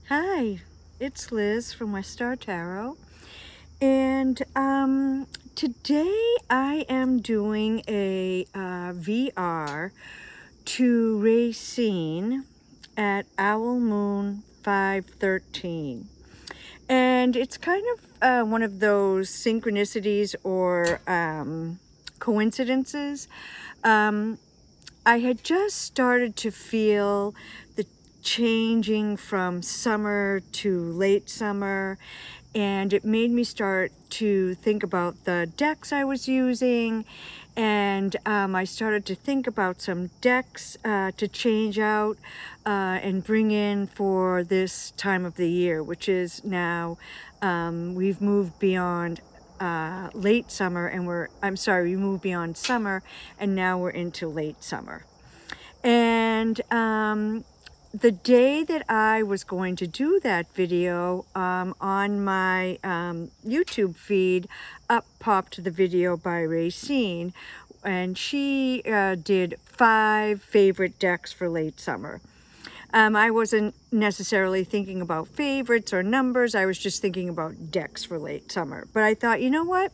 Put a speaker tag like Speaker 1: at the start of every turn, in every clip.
Speaker 1: Hi, it's Liz from West Star Tarot, and today I am doing a VR to Raecine at Owl Moon 513. And it's kind of one of those synchronicities or coincidences. I had just started to feel the changing from summer to late summer, and it made me start to think about the decks I was using, and I started to think about some decks to change out and bring in for this time of the year, which is now we've moved beyond late summer, and we moved beyond summer and now we're into late summer. And the day that I was going to do that video, on my YouTube feed, up popped the video by Raecine, and she did 5 favorite decks for late summer. I wasn't necessarily thinking about favorites or numbers. I was just thinking about decks for late summer. But I thought, you know what?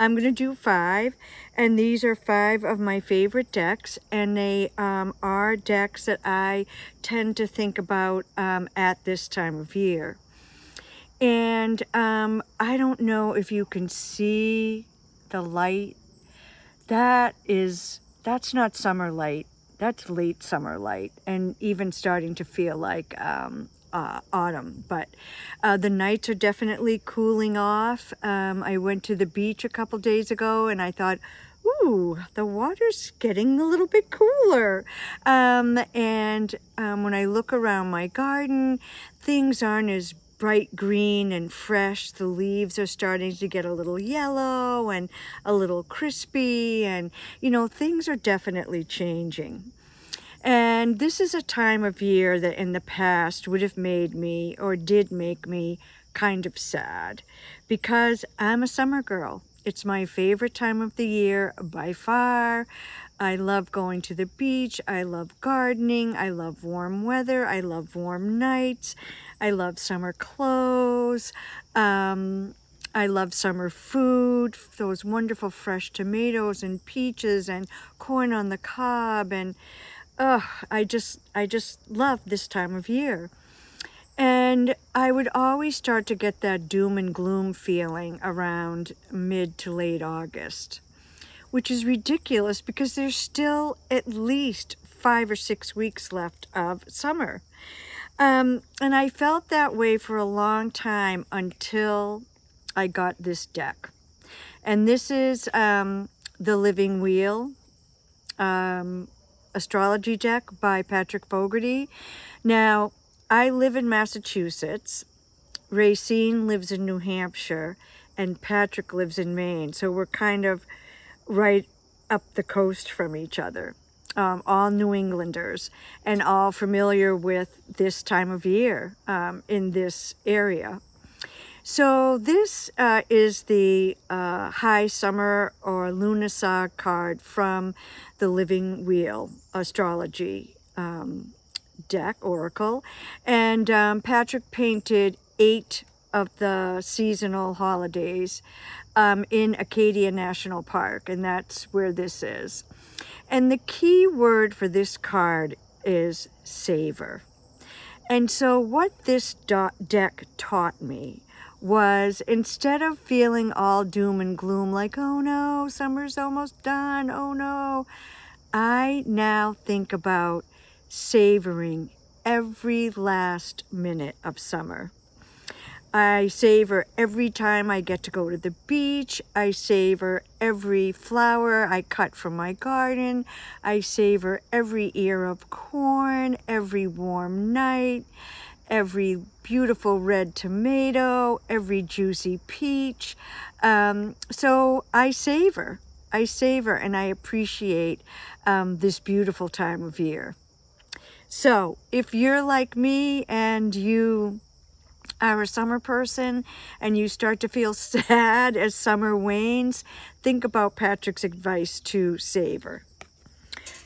Speaker 1: I'm going to do 5, and these are 5 of my favorite decks, and they are decks that I tend to think about at this time of year. And I don't know if you can see the light. That's not summer light. That's late summer light, and even starting to feel like autumn. But the nights are definitely cooling off. I went to the beach a couple days ago, and I thought, ooh, the water's getting a little bit cooler. And when I look around my garden, things aren't as bright green and fresh. The leaves are starting to get a little yellow and a little crispy, and things are definitely changing. And this is a time of year that in the past would have made me, or did make me, kind of sad, because I'm a summer girl. It's my favorite time of the year by far. I love going to the beach. I love gardening. I love warm weather. I love warm nights. I love summer clothes. I love summer food, those wonderful fresh tomatoes and peaches and corn on the cob, and I just love this time of year. And I would always start to get that doom and gloom feeling around mid to late August, which is ridiculous because there's still at least 5 or 6 weeks left of summer. And I felt that way for a long time until I got this deck. And this is the Living Wheel astrology deck by Patrick Fogarty. Now, I live in Massachusetts, Raecine lives in New Hampshire, and Patrick lives in Maine. So we're kind of right up the coast from each other, all New Englanders, and all familiar with this time of year in this area. So this is the High Summer or Lunasa card from the Living Wheel astrology deck, Oracle. And Patrick painted 8 of the seasonal holidays in Acadia National Park, and that's where this is. And the key word for this card is savor. And so what this deck taught me was, instead of feeling all doom and gloom, like, oh no, summer's almost done, oh no, I now think about savoring every last minute of summer. I savor every time I get to go to the beach. I savor every flower I cut from my garden. I savor every ear of corn, every warm night, every beautiful red tomato, every juicy peach. So I savor, and I appreciate this beautiful time of year. So if you're like me and you are a summer person and you start to feel sad as summer wanes, think about Patrick's advice to savor.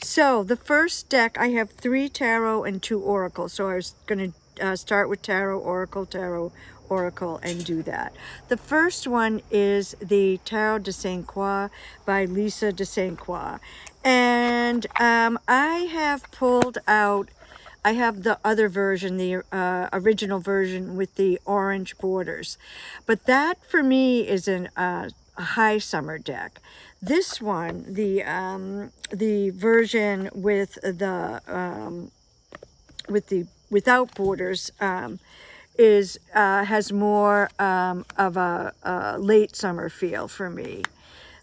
Speaker 1: So the first deck, I have 3 tarot and 2 oracles. So I was going to start with Tarot, Oracle, and do that. The first one is the Tarot de Saint Croix by Lisa de Saint Croix. And I have pulled out, I have the other version, the original version with the orange borders. But that for me is a high summer deck. This one, the version with the without borders, is has more of a late summer feel for me.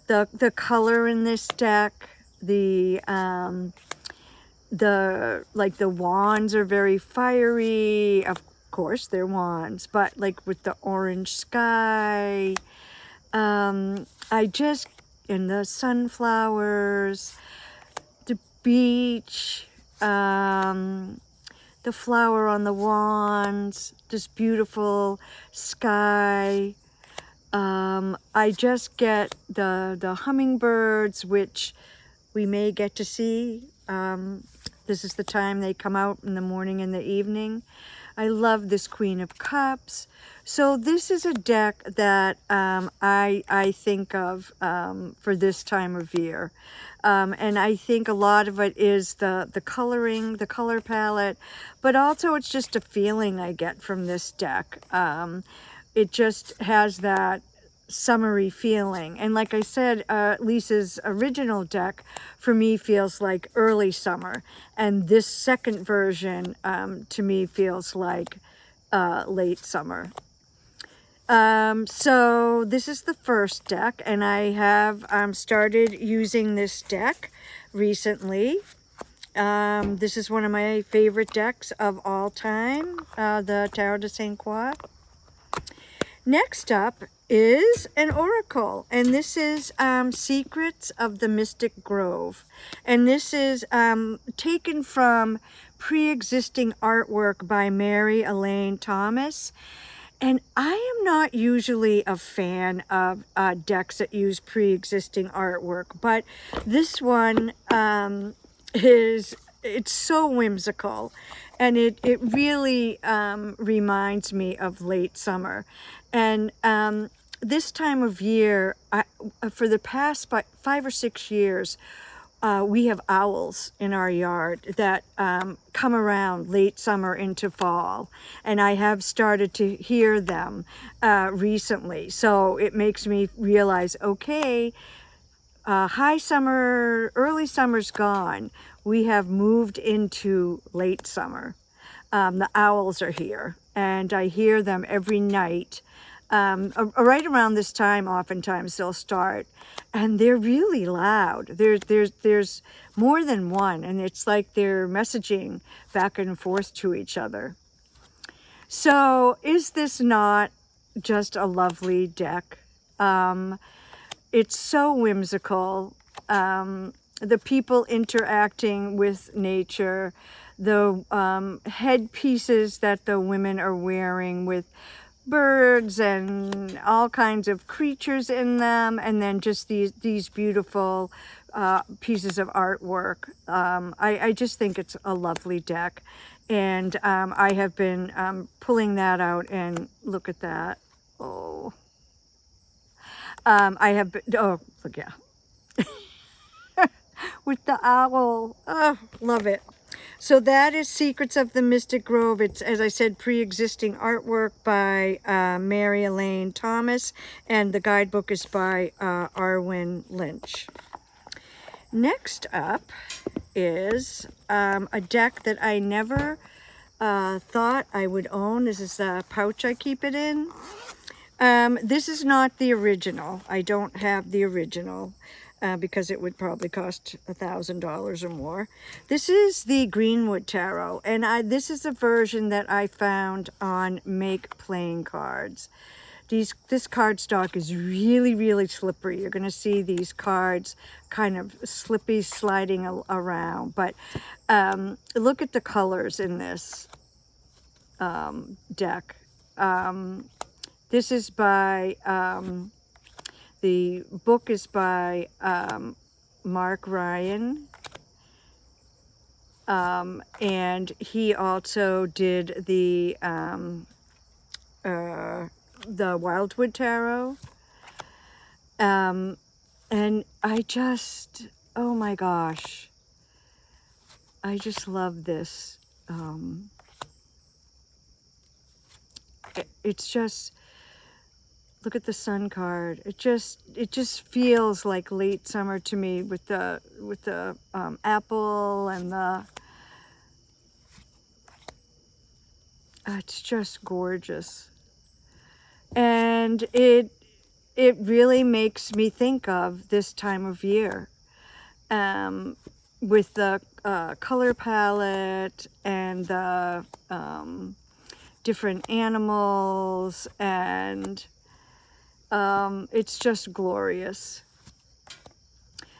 Speaker 1: The color in this deck, the like the wands are very fiery. Of course, they're wands, but like with the orange sky, I just, and the sunflowers, the beach, the flower on the wands, this beautiful sky. I just get the hummingbirds, which we may get to see. This is the time they come out, in the morning and the evening. I love this Queen of Cups. So this is a deck that I think of for this time of year. And I think a lot of it is the coloring, the color palette, but also it's just a feeling I get from this deck. It just has that summery feeling. And like I said, Lisa's original deck for me feels like early summer. And this second version to me feels like late summer. So this is the first deck, and I have started using this deck recently. This is one of my favorite decks of all time, the Tarot de Saint Croix. Next up is an oracle, and this is Secrets of the Mystic Grove. And this is taken from pre-existing artwork by Mary Elaine Thomas. And I am not usually a fan of decks that use pre-existing artwork, but this one it's so whimsical, and it really reminds me of late summer. And this time of year, for the past 5 or 6 years, we have owls in our yard that come around late summer into fall, and I have started to hear them recently. So it makes me realize, okay, high summer, early summer's gone. We have moved into late summer. The owls are here, and I hear them every night. Right around this time, oftentimes they'll start, and they're really loud. There's more than one, and it's like they're messaging back and forth to each other. So is this not just a lovely deck? It's so whimsical. The people interacting with nature, the headpieces that the women are wearing with birds and all kinds of creatures in them, and then just these beautiful pieces of artwork. I just think it's a lovely deck, and I have been pulling that out, and look at that. Oh, I have been, oh, look, yeah. With the owl. Oh, love it. So that is Secrets of the Mystic Grove. It's, as I said, pre-existing artwork by Mary Elaine Thomas, and the guidebook is by Arwen Lynch. Next up is a deck that I never thought I would own. This is the pouch I keep it in. This is not the original. I don't have the original. Because it would probably cost $1,000 or more. This is the Greenwood Tarot, and this is a version that I found on Make Playing Cards. This cardstock is really, really slippery. You're going to see these cards kind of slippy sliding around, but look at the colors in this deck. This is by... the book is by Mark Ryan. And he also did the Wildwood Tarot. And I just, oh my gosh, I just love this. It's just, look at the sun card. It just feels like late summer to me with the apple and the, it's just gorgeous. And it really makes me think of this time of year, with the color palette and the different animals, and it's just glorious.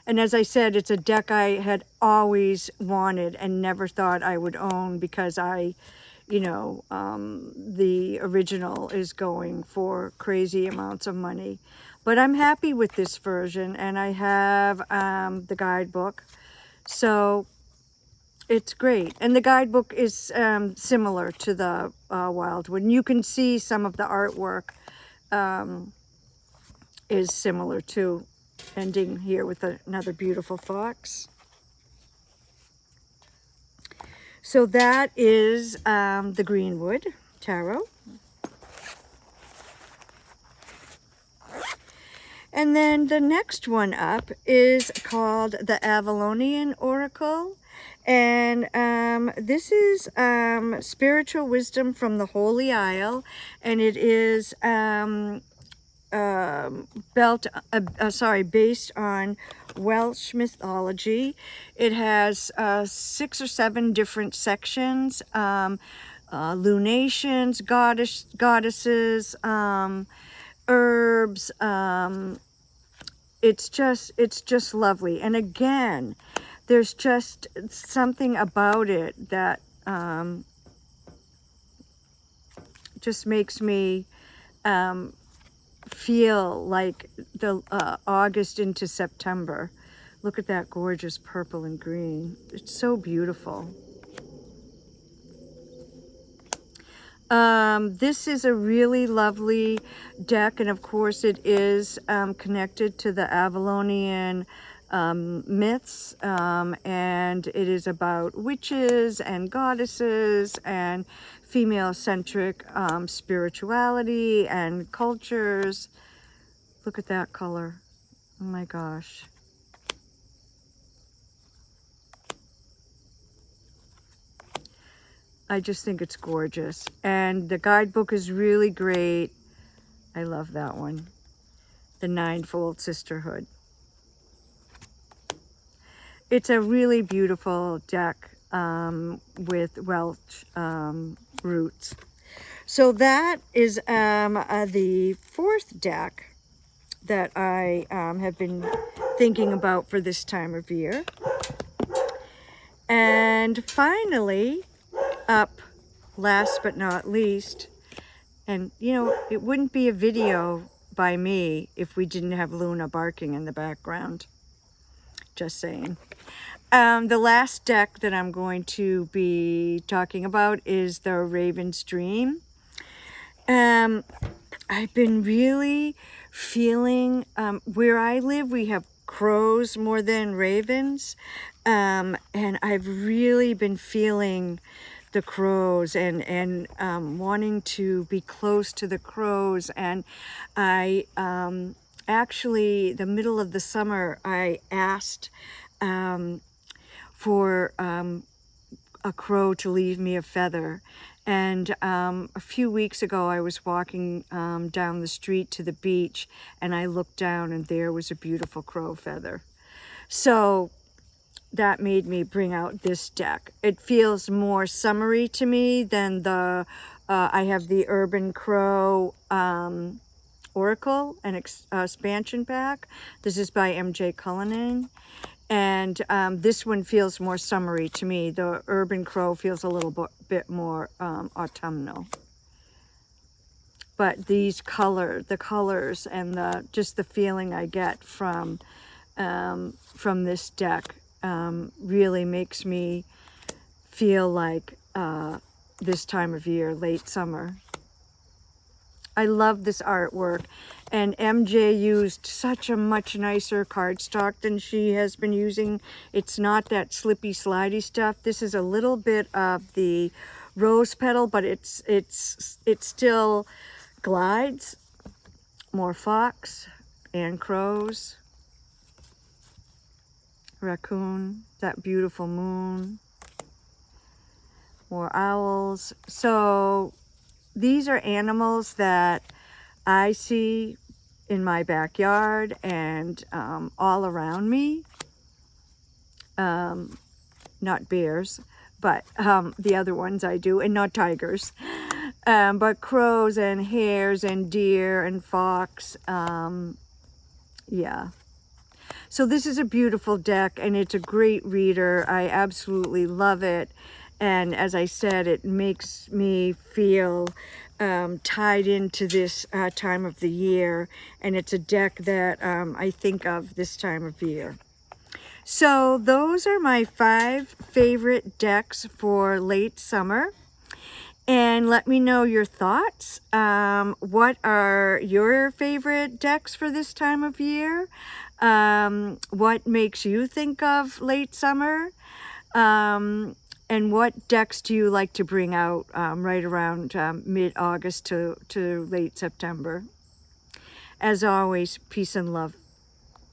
Speaker 1: And as I said, it's a deck I had always wanted and never thought I would own, because the original is going for crazy amounts of money. But I'm happy with this version, and I have the guidebook. So it's great. And the guidebook is similar to the Wildwood. And you can see some of the artwork is similar too. Ending here with another beautiful fox. So that is the Greenwood Tarot. And then the next one up is called the Avalon Oracle. And this is spiritual wisdom from the Holy Isle. And it is based on Welsh mythology. It has 6 or 7 different sections, lunations, goddesses, herbs. It's just lovely. And again, there's just something about it that just makes me feel like the August into September. Look at that gorgeous purple and green. It's so beautiful. This is a really lovely deck, and of course it is connected to the Avalonian myths, and it is about witches and goddesses and female-centric spirituality and cultures. Look at that color. Oh my gosh. I just think it's gorgeous. And the guidebook is really great. I love that one. The Ninefold Sisterhood. It's a really beautiful deck with Welsh roots. So that is the 4th deck that I have been thinking about for this time of year. And finally, up last but not least, and it wouldn't be a video by me if we didn't have Luna barking in the background. Just saying. The last deck that I'm going to be talking about is the Raven's Dream. I've been really feeling, where I live, we have crows more than ravens. And I've really been feeling the crows and wanting to be close to the crows. And I actually, the middle of the summer, I asked for a crow to leave me a feather. And a few weeks ago, I was walking down the street to the beach, and I looked down, and there was a beautiful crow feather. So that made me bring out this deck. It feels more summery to me than the, I have the Urban Crow Oracle, an expansion pack. This is by M.J. Cullinan. And this one feels more summery to me. The Urban Crow feels a little bit more autumnal. But the colors and just the feeling I get from this deck really makes me feel like this time of year, late summer. I love this artwork, and MJ used such a much nicer cardstock than she has been using. It's not that slippy slidey stuff. This is a little bit of the rose petal, but it still glides. More fox and crows, raccoon, that beautiful moon, more owls. So these are animals that I see in my backyard and all around me. Not bears, but the other ones I do, and not tigers. But crows and hares and deer and fox. Yeah. So this is a beautiful deck, and it's a great reader. I absolutely love it. And as I said, it makes me feel tied into this time of the year. And it's a deck that I think of this time of year. So those are my 5 favorite decks for late summer. And let me know your thoughts. What are your favorite decks for this time of year? What makes you think of late summer? And what decks do you like to bring out right around mid-August to late September? As always, peace and love.